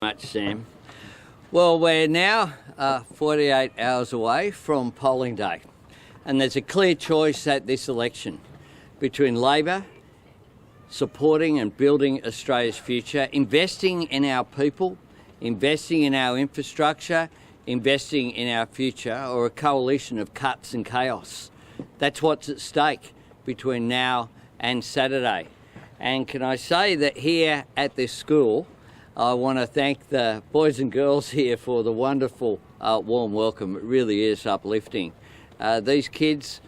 Much, Sam. Well, we're now 48 hours away from polling day, and there's a clear choice at this election between Labor supporting and building Australia's future, investing in our people, investing in our infrastructure, investing in our future, or a coalition of cuts and chaos. That's what's at stake between now and Saturday. And can I say that here at this school, I want to thank the boys and girls here for the wonderful warm welcome. It really is uplifting. These kids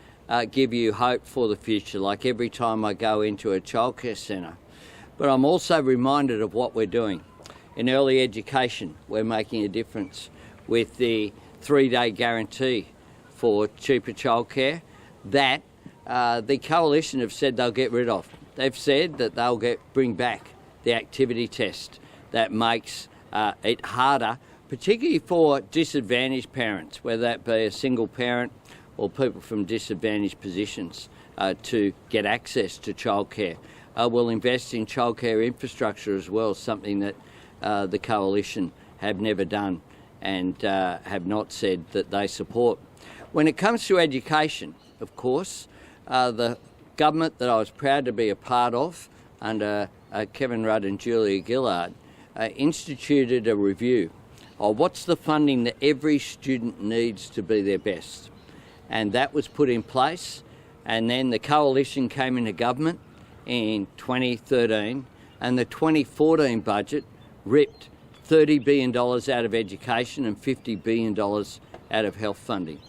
give you hope for the future, like every time I go into a childcare centre. But I'm also reminded of what we're doing. In early education, we're making a difference with the 3-day guarantee for cheaper childcare that the coalition have said they'll get rid of. They've said that they'll bring back the activity test that makes it harder, particularly for disadvantaged parents, whether that be a single parent or people from disadvantaged positions, to get access to childcare. We'll invest in childcare infrastructure as well, something that the coalition have never done and have not said that they support. When it comes to education, of course, the government that I was proud to be a part of under Kevin Rudd and Julia Gillard instituted a review of what's the funding that every student needs to be their best. And that was put in place, and then the coalition came into government in 2013, and the 2014 budget ripped $30 billion out of education and $50 billion out of health funding.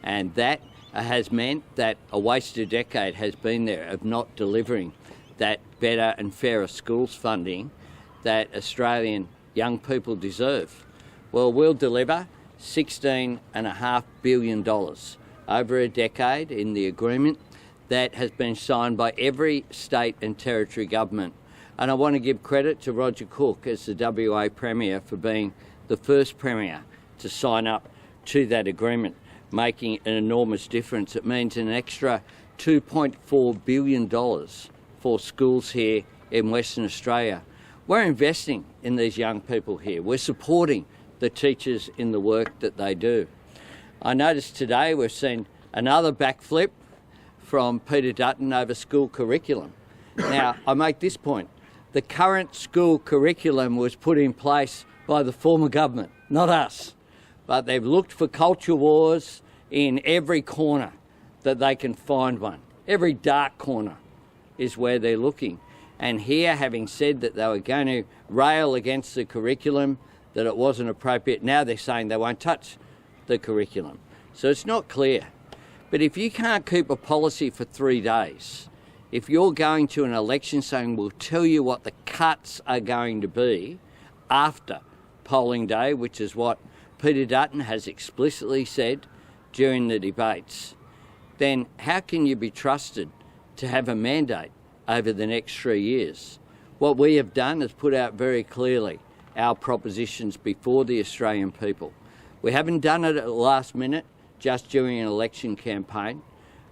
And that has meant that a wasted decade has been there of not delivering that better and fairer schools funding that Australian young people deserve. Well, we'll deliver $16.5 billion over a decade in the agreement that has been signed by every state and territory government. And I want to give credit to Roger Cook as the WA Premier for being the first Premier to sign up to that agreement, making an enormous difference. It means an extra $2.4 billion for schools here in Western Australia. We're investing in these young people here. We're supporting the teachers in the work that they do. I noticed today we've seen another backflip from Peter Dutton over school curriculum. Now, I make this point. The current school curriculum was put in place by the former government, not us. But they've looked for culture wars in every corner that they can find one. Every dark corner is where they're looking. And here, having said that they were going to rail against the curriculum, that it wasn't appropriate, now they're saying they won't touch the curriculum. So it's not clear. But if you can't keep a policy for 3 days, if you're going to an election saying we'll tell you what the cuts are going to be after polling day, which is what Peter Dutton has explicitly said during the debates, then how can you be trusted to have a mandate over the next 3 years? What we have done is put out very clearly our propositions before the Australian people. We haven't done it at the last minute, just during an election campaign.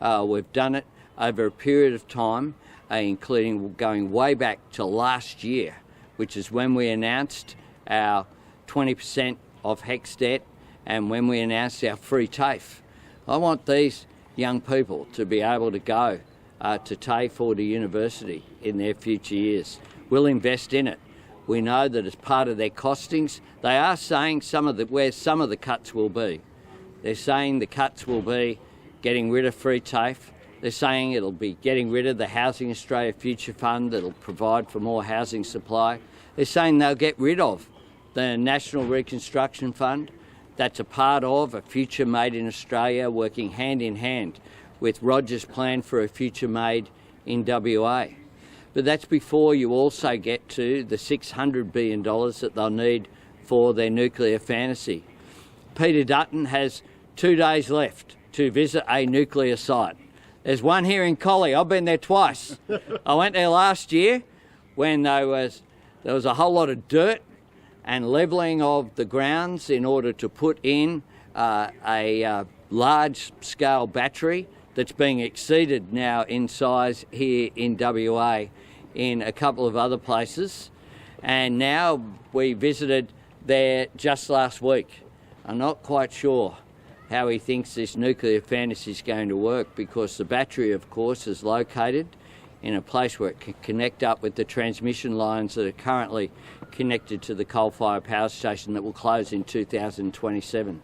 We've done it over a period of time, including going way back to last year, which is when we announced our 20% of HECS debt and when we announced our free TAFE. I want these young people to be able to go to TAFE or to university in their future years. We'll invest in it. We know that as part of their costings, they are saying where some of the cuts will be. They're saying the cuts will be getting rid of free TAFE. They're saying it'll be getting rid of the Housing Australia Future Fund that'll provide for more housing supply. They're saying they'll get rid of the National Reconstruction Fund. That's a part of a future made in Australia, working hand in hand with Roger's plan for a future made in WA. But that's before you also get to the $600 billion that they'll need for their nuclear fantasy. Peter Dutton has 2 days left to visit a nuclear site. There's one here in Collie. I've been there twice. I went there last year when there was a whole lot of dirt and levelling of the grounds in order to put in a large-scale battery that's being exceeded now in size here in WA in a couple of other places. And now we visited there just last week. I'm not quite sure how he thinks this nuclear fantasy is going to work, because the battery, of course, is located in a place where it can connect up with the transmission lines that are currently connected to the coal-fired power station that will close in 2027.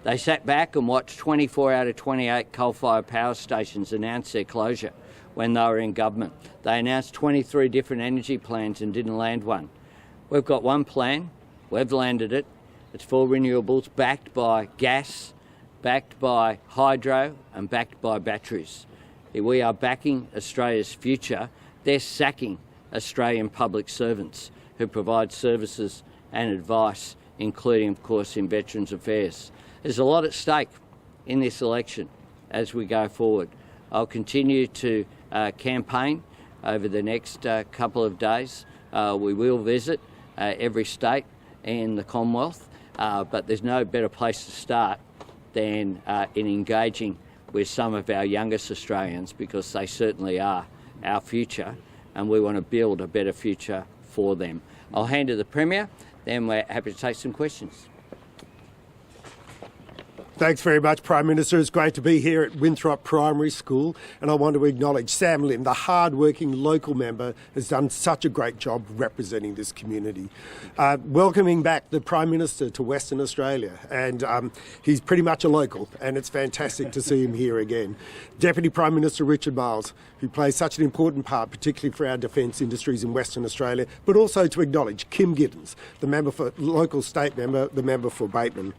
They sat back and watched 24 out of 28 coal-fired power stations announce their closure when they were in government. They announced 23 different energy plans and didn't land one. We've got one plan, we've landed it. It's for renewables, backed by gas, backed by hydro and backed by batteries. We are backing Australia's future. They're sacking Australian public servants who provide services and advice, including, of course, in Veterans Affairs. There's a lot at stake in this election as we go forward. I'll continue to campaign over the next couple of days. We will visit every state in the Commonwealth, but there's no better place to start than in engaging with some of our youngest Australians, because they certainly are our future and we want to build a better future for them. I'll hand to the Premier, then we're happy to take some questions. Thanks very much, Prime Minister. It's great to be here at Winthrop Primary School, and I want to acknowledge Sam Lim, the hard-working local member, has done such a great job representing this community. Welcoming back the Prime Minister to Western Australia, and he's pretty much a local, and it's fantastic to see him here again. Deputy Prime Minister Richard Marles, who plays such an important part, particularly for our defence industries in Western Australia, but also to acknowledge Kim Giddens, the member for local state member, the member for Bateman.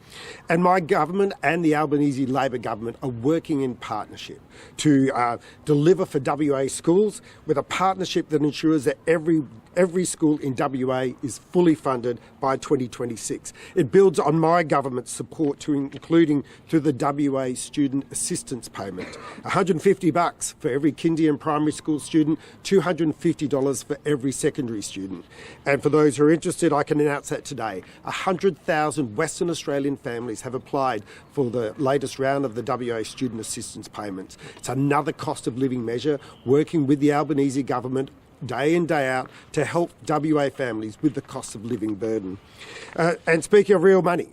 And my government and the Albanese Labor government are working in partnership to deliver for WA schools, with a partnership that ensures that every school in WA is fully funded by 2026. It builds on my government's support, including through the WA Student Assistance Payment. $150 for every kindy and primary school student, $250 for every secondary student. And for those who are interested, I can announce that today 100,000 Western Australian families have applied for the latest round of the WA Student Assistance Payments. It's another cost of living measure, working with the Albanese government day in, day out, to help WA families with the cost of living burden. And speaking of real money,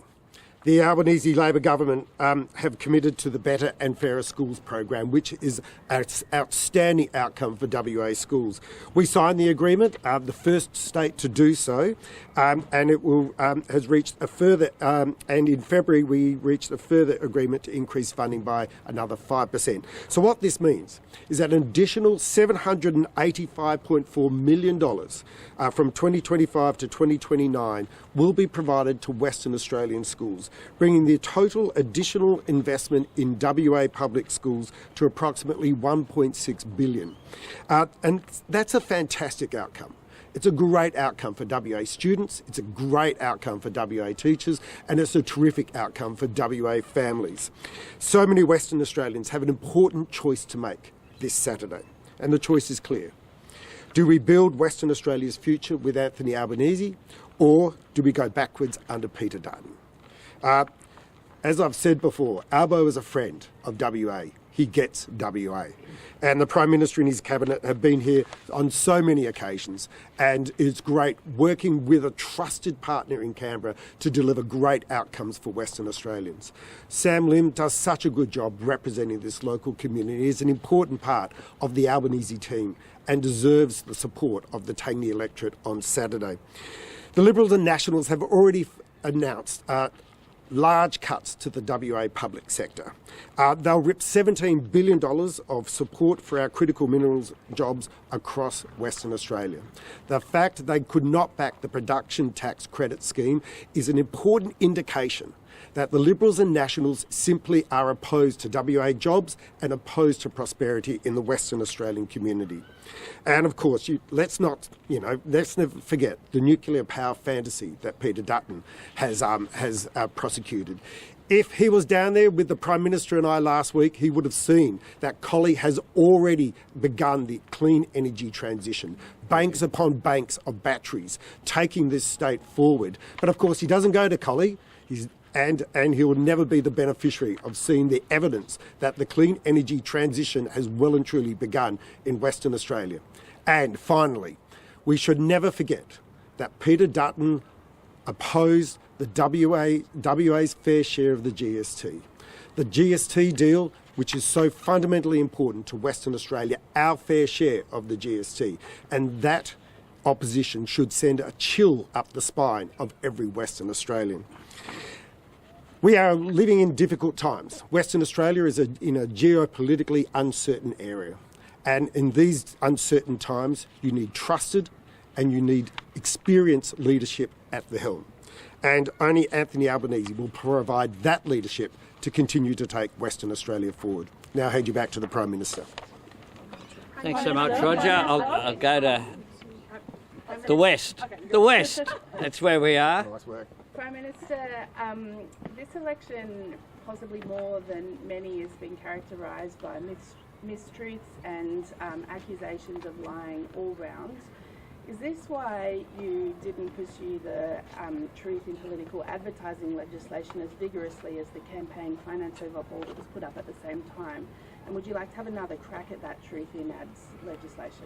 the Albanese Labor government have committed to the Better and Fairer Schools program, which is an outstanding outcome for WA schools. We signed the agreement, the first state to do so, and it will has reached a further, and in February we reached a further agreement to increase funding by another 5%. So what this means is that an additional $785.4 million from 2025 to 2029 will be provided to Western Australian schools, bringing the total additional investment in WA public schools to approximately $1.6 billion. And that's a fantastic outcome. It's a great outcome for WA students, it's a great outcome for WA teachers, and it's a terrific outcome for WA families. So many Western Australians have an important choice to make this Saturday, and the choice is clear. Do we build Western Australia's future with Anthony Albanese, or do we go backwards under Peter Dutton? As I've said before, Albo is a friend of WA. He gets WA. And the Prime Minister and his Cabinet have been here on so many occasions, and it's great working with a trusted partner in Canberra to deliver great outcomes for Western Australians. Sam Lim does such a good job representing this local community. He is an important part of the Albanese team and deserves the support of the Tangney electorate on Saturday. The Liberals and Nationals have already announced large cuts to the WA public sector. They'll rip $17 billion of support for our critical minerals jobs across Western Australia. The fact they could not back the production tax credit scheme is an important indication that the Liberals and Nationals simply are opposed to WA jobs and opposed to prosperity in the Western Australian community. And of course, let's never forget the nuclear power fantasy that Peter Dutton has prosecuted. If he was down there with the Prime Minister and I last week, he would have seen that Collie has already begun the clean energy transition. Banks upon banks of batteries taking this state forward. But of course, he doesn't go to Collie. And he will never be the beneficiary of seeing the evidence that the clean energy transition has well and truly begun in Western Australia. And finally, we should never forget that Peter Dutton opposed the WA's fair share of the GST. The GST deal, which is so fundamentally important to Western Australia, our fair share of the GST, and that opposition should send a chill up the spine of every Western Australian. We are living in difficult times. Western Australia is in a geopolitically uncertain area. And in these uncertain times, you need trusted and you need experienced leadership at the helm. And only Anthony Albanese will provide that leadership to continue to take Western Australia forward. Now I hand you back to the Prime Minister. Thanks so much, Roger. I'll go to the West. The West. That's where we are. Nice work. Prime Minister, this election, possibly more than many, has been characterised by mistruths and accusations of lying all round. Is this why you didn't pursue the truth in political advertising legislation as vigorously as the campaign finance overhaul that was put up at the same time? And would you like to have another crack at that truth in ads legislation?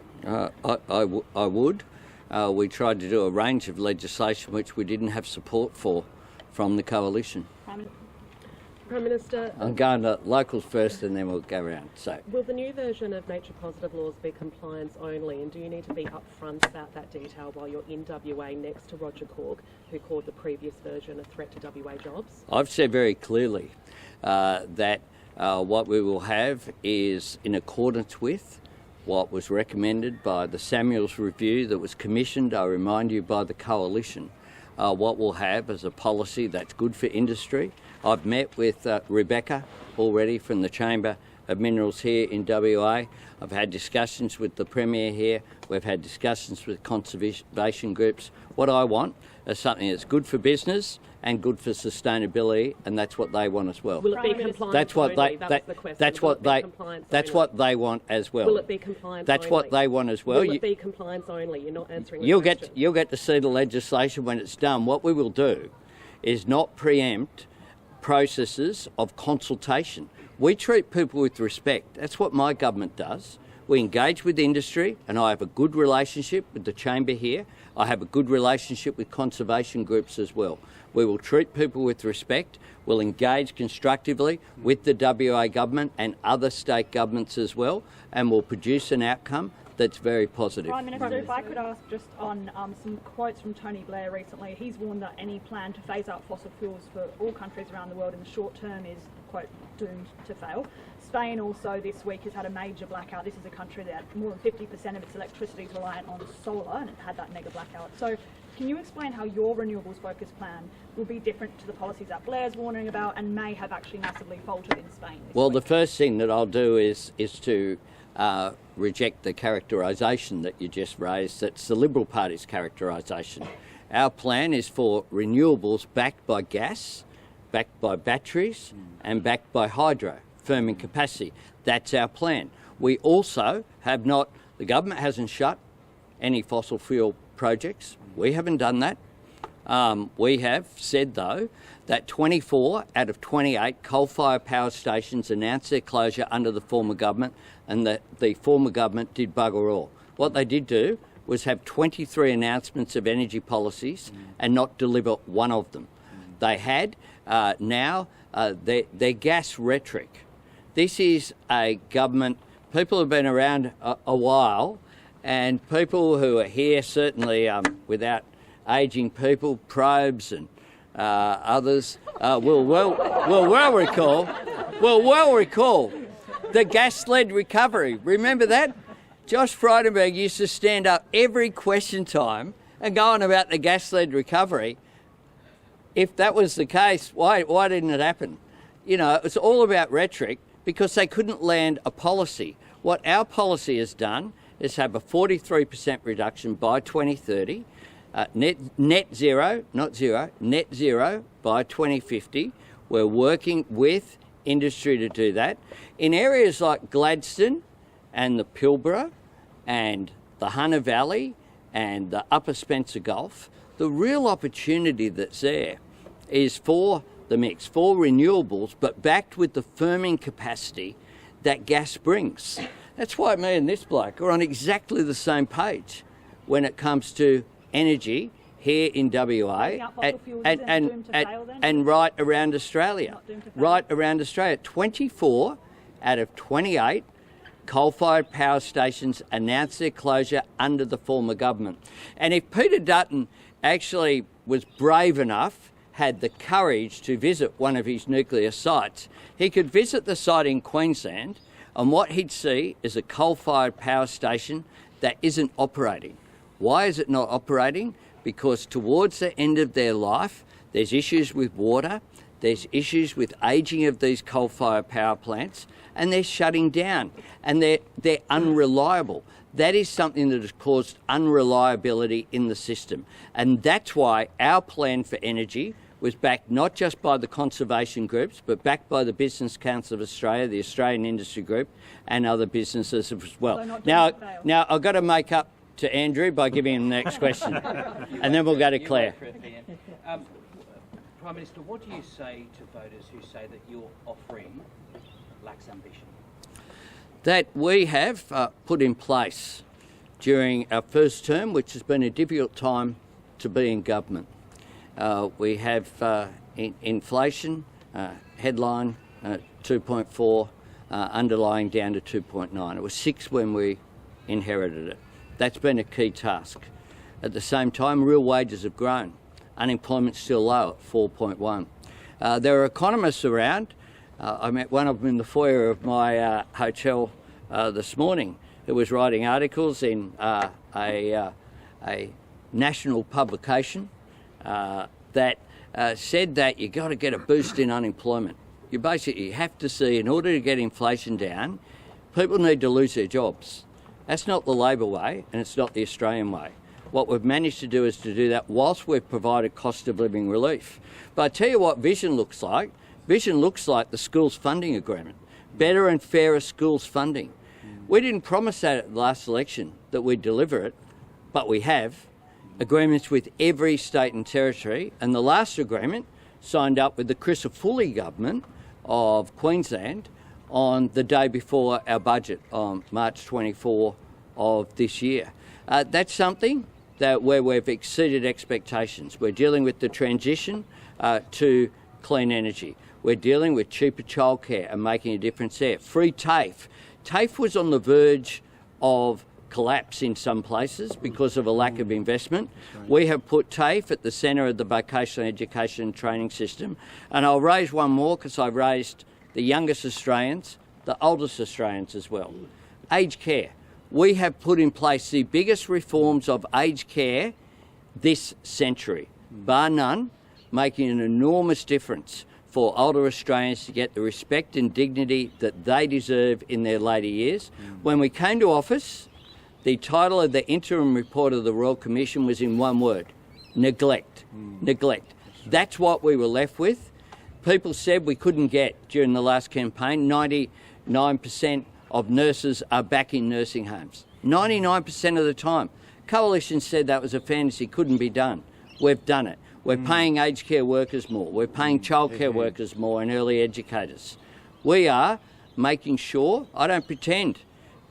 I would. We tried to do a range of legislation which we didn't have support for from the coalition. Prime Minister, I'm going to locals first and then we'll go around. So, will the new version of nature positive laws be compliance only, and do you need to be upfront about that detail while you're in WA next to Roger Cork, who called the previous version a threat to WA jobs? I've said very clearly that what we will have is in accordance with what was recommended by the Samuels review that was commissioned, I remind you, by the coalition. What we'll have is a policy that's good for industry. I've met with Rebecca already from the Chamber of Minerals here in WA. I've had discussions with the Premier here. We've had discussions with conservation groups. What I want is something that's good for business and good for sustainability, and that's what they want as well. Will it be compliance That's what only? That's what they want as well. Will it be compliance That's only? what they want as well. Will it be compliance only? You're not answering the You'll question. get to see the legislation when it's done. What we will do is not preempt processes of consultation. We treat people with respect. That's what my government does. We engage with industry, and I have a good relationship with the Chamber here. I have a good relationship with conservation groups as well. We will treat people with respect. We'll engage constructively with the WA government and other state governments as well, and we'll produce an outcome that's very positive. Prime Minister, if I could ask just on some quotes from Tony Blair recently. He's warned that any plan to phase out fossil fuels for all countries around the world in the short term is, quote, doomed to fail. Spain also this week has had a major blackout. This is a country that more than 50% of its electricity is reliant on solar, and it had that mega blackout. So can you explain how your renewables focused plan will be different to the policies that Blair's warning about and may have actually massively faltered in Spain this Well, week? the first thing that I'll do is to reject the characterisation that you just raised. That's the Liberal Party's characterisation. Our plan is for renewables backed by gas, backed by batteries and backed by hydro, firming capacity. That's our plan. We also have not, the government hasn't shut any fossil fuel projects. We haven't done that. We have said, though, that 24 out of 28 coal-fired power stations announced their closure under the former government, and that the former government did bugger all. What they did do was have 23 announcements of energy policies and not deliver one of them. They had their gas rhetoric. This is a government, people have been around a while, and people who are here, certainly without ageing people, Probes and others, will well recall the gas-led recovery. Remember that? Josh Frydenberg used to stand up every question time and go on about the gas-led recovery. If that was the case, why didn't it happen? You know, it's all about rhetoric because they couldn't land a policy. What our policy has done is have a 43% reduction by 2030, net zero by 2050. We're working with industry to do that. In areas like Gladstone and the Pilbara and the Hunter Valley and the Upper Spencer Gulf, the real opportunity that's there is for the mix, for renewables, but backed with the firming capacity that gas brings. That's why me and this bloke are on exactly the same page when it comes to energy here in WA Taking up fossil fuels isn't doomed to fail then? and right around Australia. Not doomed to fail. Right around Australia. 24 out of 28 coal-fired power stations announced their closure under the former government. And if Peter Dutton actually was brave enough, had the courage to visit one of his nuclear sites, he could visit the site in Queensland, and what he'd see is a coal-fired power station that isn't operating. Why is it not operating? Because towards the end of their life, there's issues with water, there's issues with ageing of these coal-fired power plants, and they're shutting down, and they're unreliable. That is something that has caused unreliability in the system. And that's why our plan for energy was backed not just by the conservation groups, but backed by the Business Council of Australia, the Australian Industry Group, and other businesses as well. So not Now, doing it fail. now I've got to make up to Andrew by giving him the next question, and then we'll go to Claire. Prime Minister, what do you say to voters who say that your offering lacks ambition? That we have put in place during our first term, which has been a difficult time to be in government. We have inflation, headline 2.4, underlying down to 2.9. It was 6 when we inherited it. That's been a key task. At the same time, real wages have grown. Unemployment's still low at 4.1. There are economists around. I met one of them in the foyer of my hotel this morning who was writing articles in a national publication that said that you've got to get a boost in unemployment. You basically have to see, in order to get inflation down, people need to lose their jobs. That's not the Labor way, and it's not the Australian way. What we've managed to do is to do that whilst we've provided cost of living relief. But I tell you what vision looks like. Vision looks like the schools funding agreement. Better and fairer schools funding. We didn't promise that at the last election, that we'd deliver it, but we have. Agreements with every state and territory, and the last agreement signed up with the Crisafulli government of Queensland on the day before our budget on March 24 of this year. That's something that where we've exceeded expectations. We're dealing with the transition to clean energy. We're dealing with cheaper childcare and making a difference there. Free TAFE. TAFE was on the verge of collapse in some places because of a lack of investment. We have put TAFE at the centre of the vocational education and training system. And I'll raise one more because I've raised the youngest Australians, the oldest Australians as well. Aged care. We have put in place the biggest reforms of aged care this century, bar none, making an enormous difference for older Australians to get the respect and dignity that they deserve in their later years. When we came to office, the title of the interim report of the Royal Commission was in one word: neglect. Neglect. That's what we were left with. People said we couldn't get, during the last campaign, 99% of nurses are back in nursing homes. 99% of the time. Coalition said that was a fantasy, couldn't be done. We've done it. We're paying aged care workers more. We're paying childcare workers more and early educators. We are making sure, I don't pretend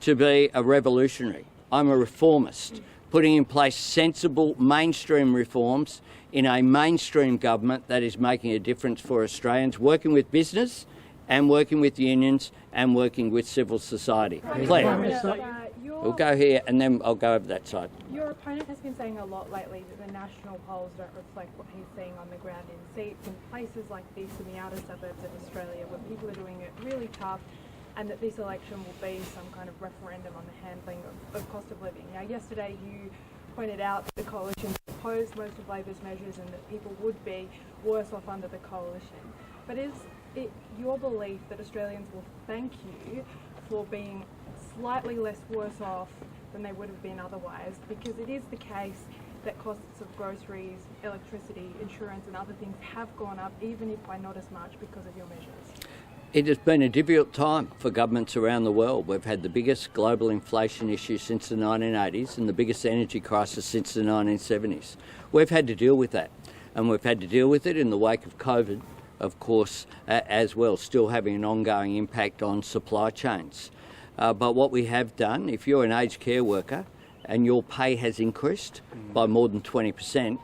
to be a revolutionary. I'm a reformist, putting in place sensible mainstream reforms in a mainstream government that is making a difference for Australians, working with business and working with unions and working with civil society. Claire, we'll go here and then I'll go over that side. Your opponent has been saying a lot lately that the national polls don't reflect what he's seeing on the ground in seats in places like this in the outer suburbs of Australia where people are doing it really tough, and that this election will be some kind of referendum on the handling of cost of living. Now, yesterday you pointed out that the coalition opposed most of Labor's measures and that people would be worse off under the coalition. But is it your belief that Australians will thank you for being slightly less worse off than they would have been otherwise? Because it is the case that costs of groceries, electricity, insurance and other things have gone up, even if by not as much because of your measures. It has been a difficult time for governments around the world. We've had the biggest global inflation issue since the 1980s and the biggest energy crisis since the 1970s. We've had to deal with that, and we've had to deal with it in the wake of COVID, of course, as well, still having an ongoing impact on supply chains. But what we have done, if you're an aged care worker and your pay has increased by more than 20%,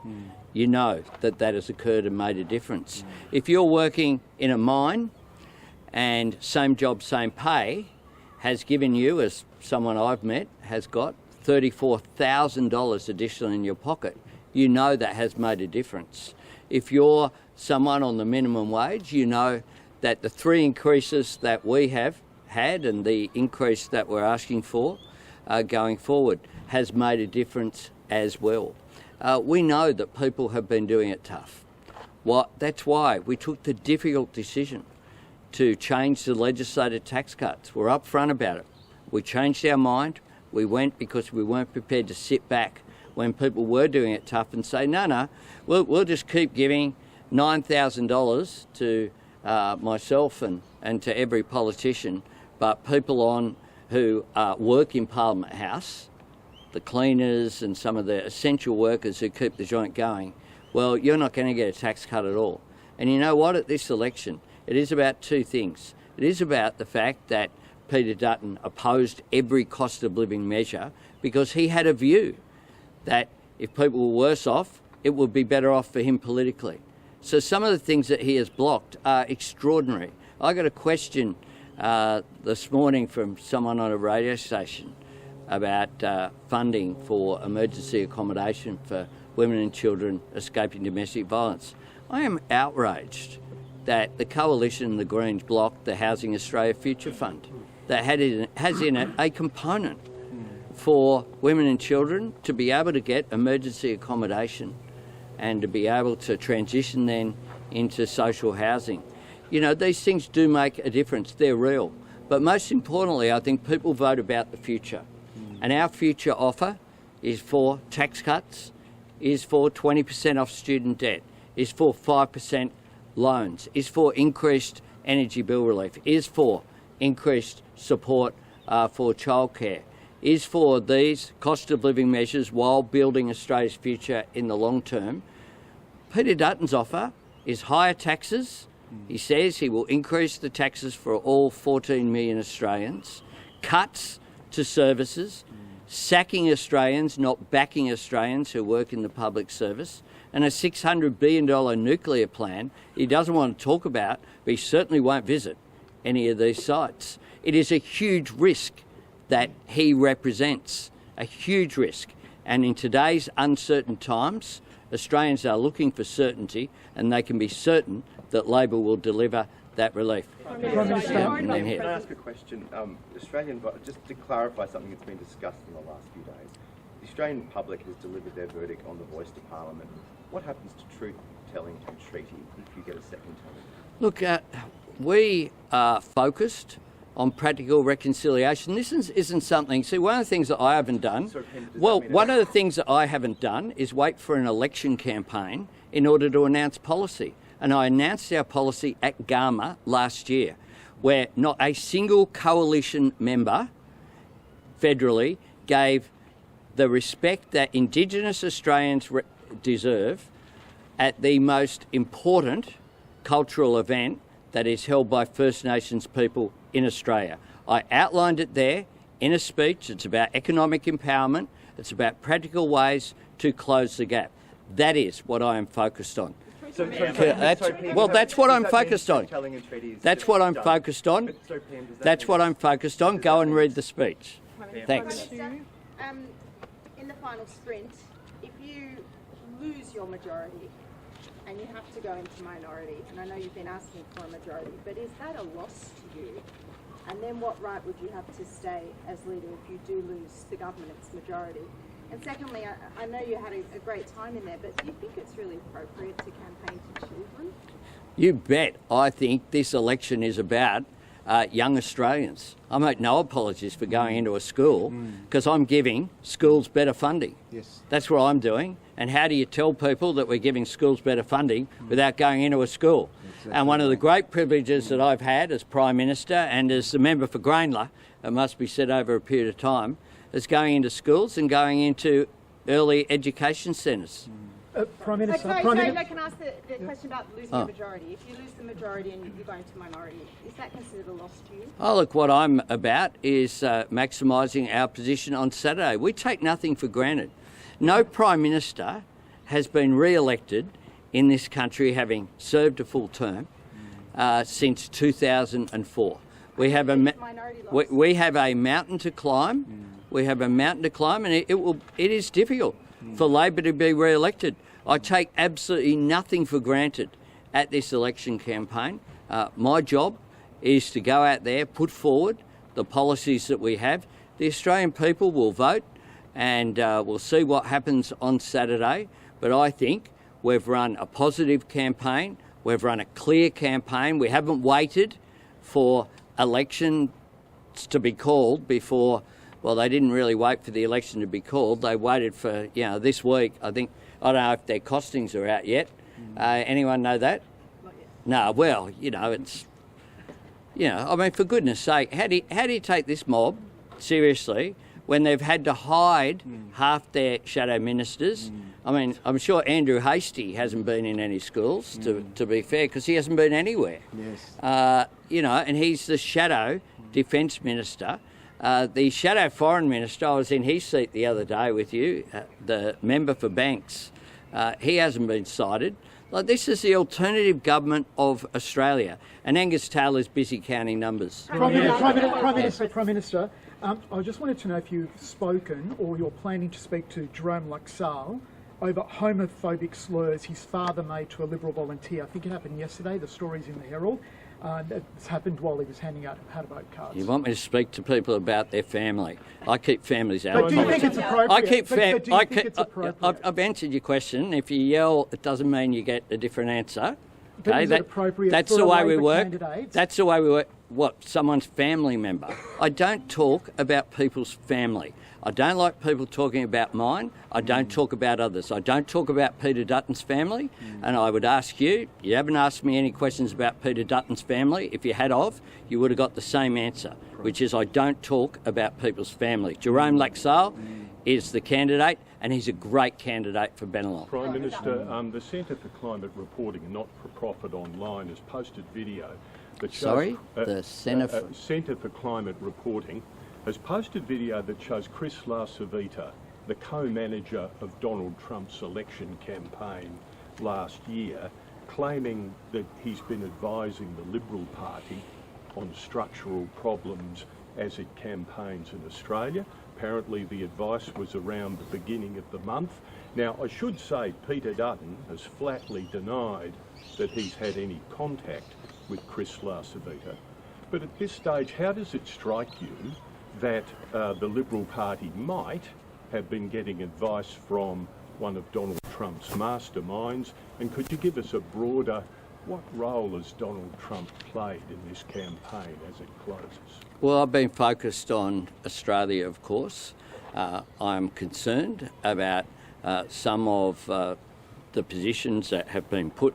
you know that that has occurred and made a difference. If you're working in a mine and same job, same pay has given you, as someone I've met has got, $34,000 additional in your pocket, you know that has made a difference. If you're someone on the minimum wage, you know that the 3 increases that we have had and the increase that we're asking for going forward has made a difference as well. We know that people have been doing it tough. That's why we took the difficult decision to change the legislated tax cuts. We're upfront about it. We changed our mind. We went because we weren't prepared to sit back when people were doing it tough and say, no, we'll just keep giving $9,000 to myself and to every politician, but people who work in Parliament House, the cleaners and some of the essential workers who keep the joint going, well, you're not going to get a tax cut at all. And you know what? At this election, it is about 2 things. It is about the fact that Peter Dutton opposed every cost of living measure because he had a view that if people were worse off, it would be better off for him politically. So some of the things that he has blocked are extraordinary. I got a question this morning from someone on a radio station about funding for emergency accommodation for women and children escaping domestic violence. I am outraged that the Coalition and the Greens blocked the Housing Australia Future Fund that has in it a component for women and children to be able to get emergency accommodation and to be able to transition then into social housing. You know, these things do make a difference. They're real. But most importantly, I think people vote about the future. And our future offer is for tax cuts, is for 20% off student debt, is for 5% loans, is for increased energy bill relief, is for increased support for childcare, is for these cost of living measures while building Australia's future in the long term. Peter Dutton's offer is higher taxes. He says he will increase the taxes for all 14 million Australians, cuts to services, sacking Australians, not backing Australians who work in the public service, and a $600 billion nuclear plan he doesn't want to talk about, but he certainly won't visit any of these sites. It is a huge risk that he represents, a huge risk. And in today's uncertain times, Australians are looking for certainty, and they can be certain that Labor will deliver that relief. Can I ask a question? Just to clarify something that's been discussed in the last few days. The Australian public has delivered their verdict on the Voice to Parliament. What happens to truth-telling and treaty if you get a second time? Look, we are focused on practical reconciliation. This isn't something... See, one of the things that I haven't done... one of the things that I haven't done is wait for an election campaign in order to announce policy. And I announced our policy at Gama last year, where not a single coalition member federally gave the respect that Indigenous Australians deserve at the most important cultural event that is held by First Nations people in Australia. I outlined it there in a speech. It's about economic empowerment. It's about practical ways to close the gap. That is what I am focused on. That's what I'm focused on. That's what I'm focused on. That's what I'm focused on. Go and read the speech. Thanks. In the final sprint, if you lose your majority and you have to go into minority, and I know you've been asking for a majority, but is that a loss to you? And then what right would you have to stay as leader if you do lose the government's majority? And secondly, I know you had a great time in there, but do you think it's really appropriate to campaign to children? You bet. I think this election is about young Australians. I make no apologies for going into a school because I'm giving schools better funding. Yes. That's what I'm doing. And how do you tell people that we're giving schools better funding without going into a school? Exactly. And one of the great privileges that I've had as Prime Minister and as the member for Grainler, it must be said over a period of time, is going into schools and going into early education centres. Prime Minister. Sorry, Prime no, Minister. can I ask the question about losing a majority? If you lose the majority and you're going to minority, is that considered a loss to you? Oh, look, what I'm about is maximising our position on Saturday. We take nothing for granted. No Prime Minister has been re-elected in this country having served a full term since 2004. We have we have a mountain to climb. We have a mountain to climb, and it is difficult for Labor to be re-elected. I take absolutely nothing for granted at this election campaign. My job is to go out there, put forward the policies that we have. The Australian people will vote, and we'll see what happens on Saturday. But I think we've run a positive campaign. We've run a clear campaign. We haven't waited for elections to be called before. Well, they didn't really wait for the election to be called. They waited for, this week. I don't know if their costings are out yet. Anyone know that? Not yet. No, well, it's, I mean, for goodness sake, how do you take this mob seriously when they've had to hide half their shadow ministers? I mean, I'm sure Andrew Hastie hasn't been in any schools, to be fair, because he hasn't been anywhere. Yes. And he's the shadow defence minister. The shadow foreign minister, I was in his seat the other day with you, the member for Banks. He hasn't been cited. Like, this is the alternative government of Australia, and Angus Taylor's busy counting numbers. Prime Minister, I just wanted to know if you've spoken or you're planning to speak to Jerome Laxale over homophobic slurs his father made to a Liberal volunteer. I think it happened yesterday. The story's in the Herald. It's happened while he was handing out how to vote cards. You want me to speak to people about their family? I keep families out of politics. Do you think it's appropriate? I've answered your question. If you yell, it doesn't mean you get a different answer. Okay, is it appropriate that's for the way a we Labor work. candidate? That's the way we work. What? Someone's family member. I don't talk about people's family. I don't like people talking about mine. I don't talk about others. I don't talk about Peter Dutton's family. And I would ask you haven't asked me any questions about Peter Dutton's family. If you had you would have got the same answer, which is I don't talk about people's family. Jerome Laxale is the candidate, and he's a great candidate for Bennelong. Prime Minister, the Centre for Climate Reporting, a not-for-profit online, has posted video that shows... The Centre for Climate Reporting has posted video that shows Chris LaCivita, the co-manager of Donald Trump's election campaign last year, claiming that he's been advising the Liberal Party on structural problems as it campaigns in Australia. Apparently the advice was around the beginning of the month. Now, I should say Peter Dutton has flatly denied that he's had any contact with Chris LaCivita. But at this stage, how does it strike you that the Liberal Party might have been getting advice from one of Donald Trump's masterminds? And could you give us a broader, what role has Donald Trump played in this campaign as it closes? Well, I've been focused on Australia, of course. I'm concerned about some of the positions that have been put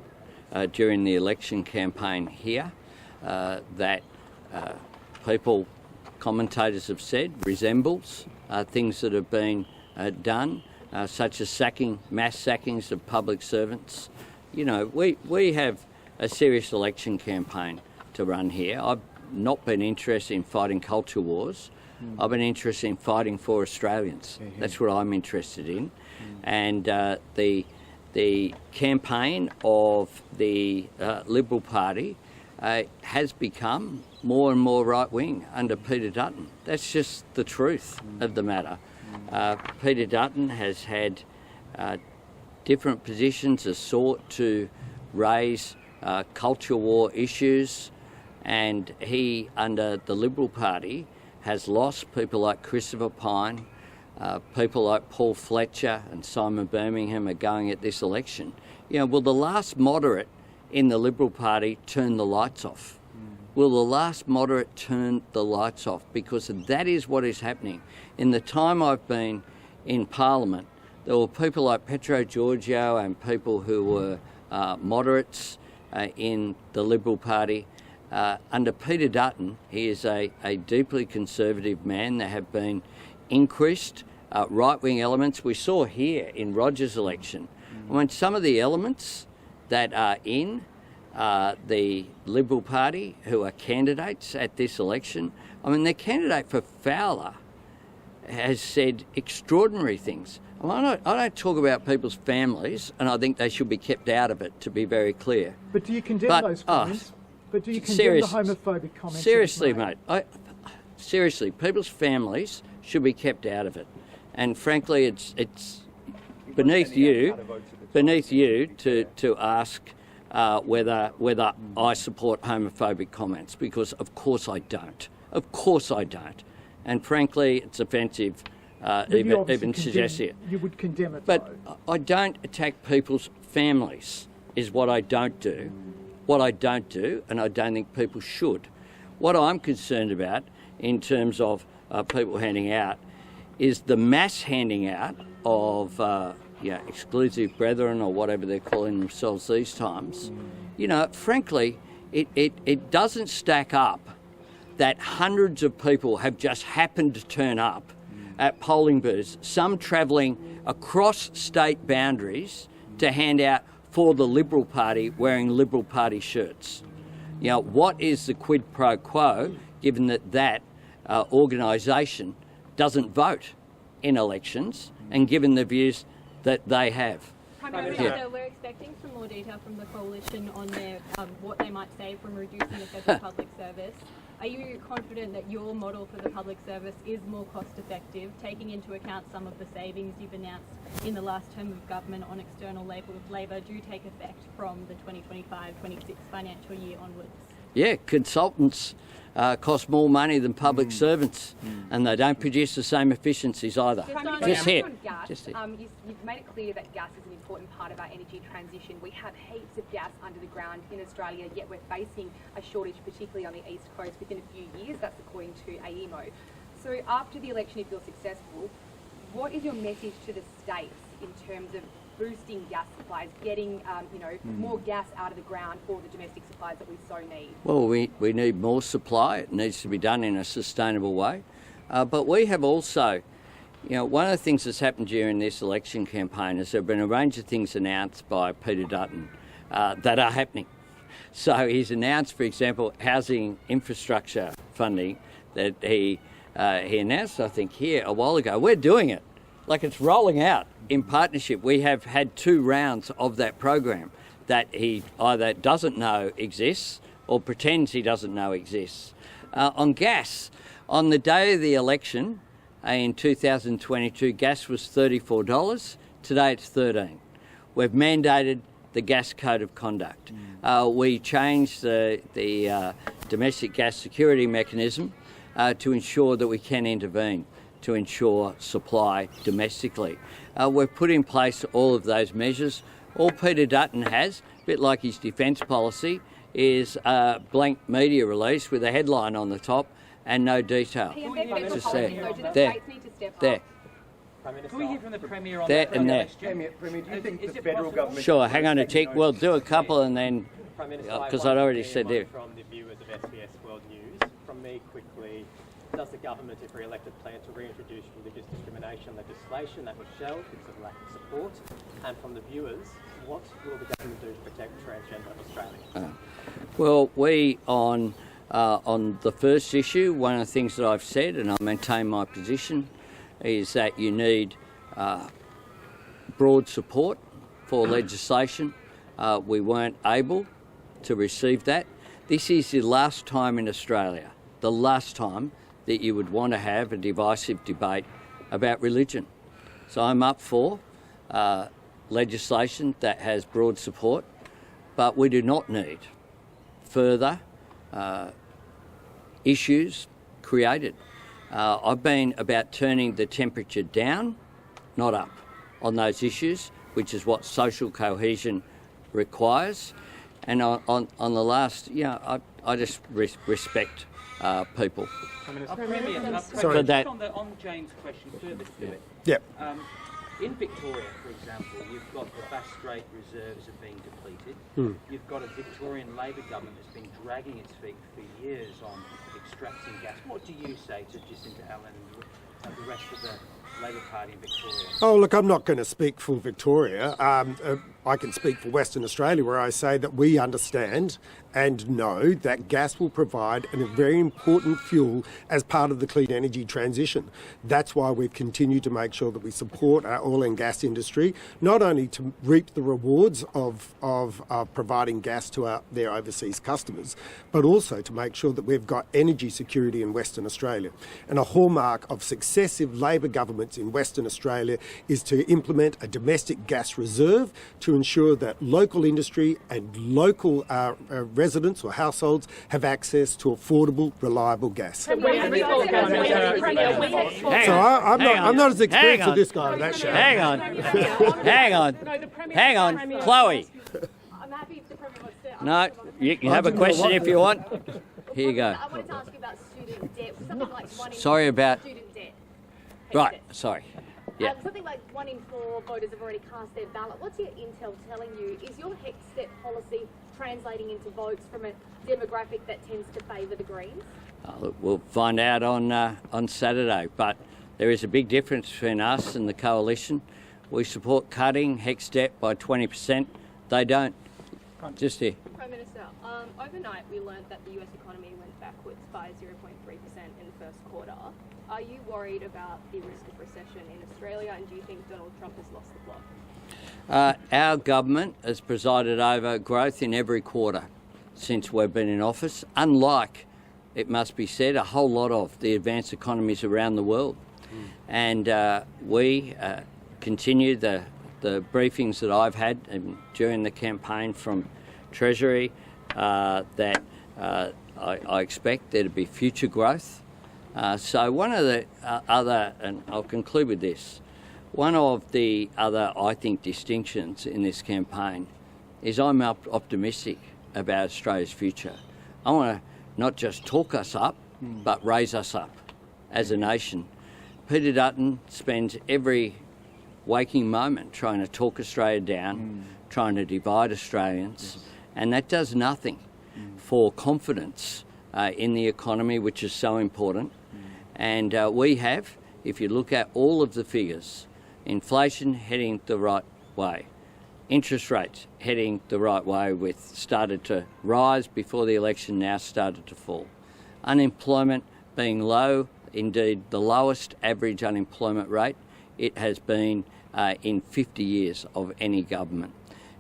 during the election campaign here that people, commentators have said, resembles things that have been done, such as mass sackings of public servants. We have a serious election campaign to run here. I've not been interested in fighting culture wars. I've been interested in fighting for Australians. That's what I'm interested in. And the campaign of the Liberal Party has become more and more right-wing under Peter Dutton. That's just the truth of the matter. Peter Dutton has had different positions as sought to raise culture war issues, and he, under the Liberal Party, has lost people like Christopher Pyne, people like Paul Fletcher and Simon Birmingham are going at this election. Will the last moderate in the Liberal Party turn the lights off? Will the last moderate turn the lights off? Because that is what is happening. In the time I've been in Parliament, there were people like Petro Georgiou and people who were moderates in the Liberal Party. Under Peter Dutton, he is a deeply conservative man. There have been increased right-wing elements. We saw here in Rogers' election I mean, some of the elements that are in the Liberal Party who are candidates at this election, I mean, the candidate for Fowler has said extraordinary things. I don't talk about people's families, and I think they should be kept out of it, to be very clear. But do you condemn those comments? But do you condemn the homophobic comments? Seriously, mate. Seriously, people's families should be kept out of it. And frankly, it's beneath you to ask whether I support homophobic comments, because of course I don't. Of course I don't. And frankly, it's offensive. Even suggest it. You would condemn it, but though. I don't attack people's families, is what I don't do. What I don't do, and I don't think people should. What I'm concerned about in terms of people handing out is the mass handing out of exclusive brethren, or whatever they're calling themselves these times. You know, frankly, it doesn't stack up that hundreds of people have just happened to turn up at polling booths, some travelling across state boundaries to hand out for the Liberal Party, wearing Liberal Party shirts. You know, what is the quid pro quo, given that organisation doesn't vote in elections, and given the views that they have? Prime Minister, we're expecting some more detail from the coalition on their what they might save from reducing the federal public service. Are you confident that your model for the public service is more cost effective, taking into account some of the savings you've announced in the last term of government on external labour do take effect from the 2025-26 financial year onwards? Yeah, consultants cost more money than public servants, and they don't produce the same efficiencies either. Just here. You've made it clear that gas is an important part of our energy transition. We have heaps of gas under the ground in Australia, yet we're facing a shortage, particularly on the east coast, within a few years. That's according to AEMO. So after the election, if you're successful, what is your message to the states in terms of boosting gas supplies, getting more gas out of the ground for the domestic supplies that we so need? Well, we need more supply. It needs to be done in a sustainable way. But we have also, one of the things that's happened during this election campaign is there have been a range of things announced by Peter Dutton that are happening. So he's announced, for example, housing infrastructure funding that he announced, I think, here a while ago. We're doing it. Like, it's rolling out in partnership. We have had 2 rounds of that program that he either doesn't know exists or pretends he doesn't know exists. On gas, on the day of the election in 2022, gas was $34. Today it's $13. We've mandated the gas code of conduct. We changed the domestic gas security mechanism to ensure that we can intervene to ensure supply domestically. We've put in place all of those measures. All Peter Dutton has, a bit like his defence policy, is a blank media release with a headline on the top and no detail. Just there. There. Can we hear from the Premier on there and there? Premier, do you think the federal government... Sure, hang on a tick. We'll do a couple and then... Because I'd already said there. From the viewers of SBS World News, from me quickly, does the government, if re-elected, plan to reintroduce religious discrimination legislation that was shelved because of lack of support? And from the viewers, what will the government do to protect transgender Australians? Well, we, on the first issue, one of the things that I've said, and I maintain my position, is that you need broad support for legislation. We weren't able to receive that. This is the last time in Australia, the last time that you would want to have a divisive debate about religion. So I'm up for legislation that has broad support, but we do not need further issues created. I've been about turning the temperature down, not up, on those issues, which is what social cohesion requires. And on the last, I just respect people. Sorry. Just on Jane's question further to it. Yep. In Victoria, for example, you've got the Bass Strait reserves are being depleted. You've got a Victorian Labor government that's been dragging its feet for years on extracting gas. What do you say to Jacinta Allen the rest of the Labor Party in Victoria? Oh, look, I'm not going to speak for Victoria. I can speak for Western Australia, where I say that we understand and know that gas will provide a very important fuel as part of the clean energy transition. That's why we've continued to make sure that we support our oil and gas industry, not only to reap the rewards of providing gas to their overseas customers, but also to make sure that we've got energy security in Western Australia. And a hallmark of successive Labor governments in Western Australia is to implement a domestic gas reserve to ensure that local industry and local residents or households have access to affordable, reliable gas. So I'm not as experienced as this guy on that show. Hang on, Chloe. I'm happy if the Premier wants to. No, you can have a question if you want. Here you go. I wanted to ask you about student debt. Something like one in Sorry about. student debt. Right, sorry. Yeah. Something like 1 in 4 voters have already cast their ballot. What's your intel telling you? Is your HEC step policy translating into votes from a demographic that tends to favour the Greens? Look, we'll find out on Saturday, but there is a big difference between us and the coalition. We support cutting HEC's debt by 20%. They don't. Just here. Prime Minister, overnight we learnt that the US economy went backwards by 0.3% in the first quarter. Are you worried about the risk of recession in Australia, and do you think Donald Trump has lost the plot? Our government has presided over growth in every quarter since we've been in office, unlike, it must be said, a whole lot of the advanced economies around the world. And we continue the briefings that I've had during the campaign from Treasury that I expect there to be future growth. So one of the other, and I'll conclude with this, one of the other, I think, distinctions in this campaign is I'm optimistic about Australia's future. I want to not just talk us up, but raise us up as a nation. Peter Dutton spends every waking moment trying to talk Australia down, trying to divide Australians, and that does nothing for confidence in the economy, which is so important. And we have, if you look at all of the figures, inflation heading the right way, interest rates heading the right way, with started to rise before the election, now started to fall. Unemployment being low, indeed the lowest average unemployment rate it has been in 50 years of any government,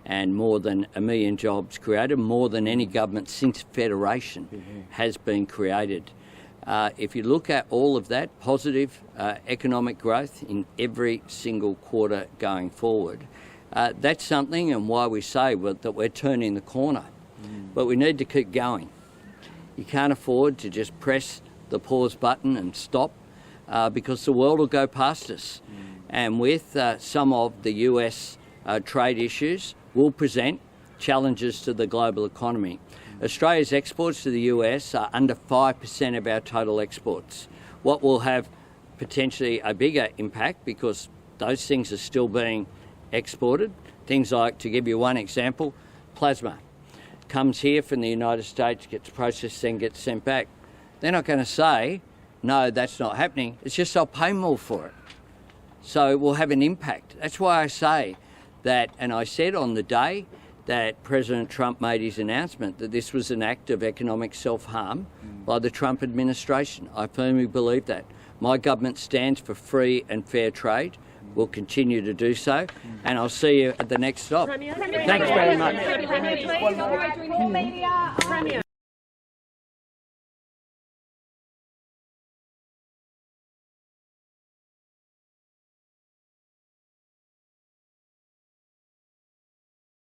and more than 1 million jobs created, more than any government since Federation has been created. If you look at all of that, positive economic growth in every single quarter going forward, that's something, and why we say that we're turning the corner. But we need to keep going. You can't afford to just press the pause button and stop, because the world will go past us. And with some of the US trade issues will present challenges to the global economy. Australia's exports to the US are under 5% of our total exports. What will have potentially a bigger impact, because those things are still being exported, things like, to give you one example, plasma comes here from the United States, gets processed, then gets sent back. They're not going to say, no, that's not happening. It's just they'll pay more for it. So it will have an impact. That's why I say that, and I said on the day that President Trump made his announcement that this was an act of economic self-harm by the Trump administration. I firmly believe that. My government stands for free and fair trade. We'll continue to do so, and I'll see you at the next stop. Thanks very much.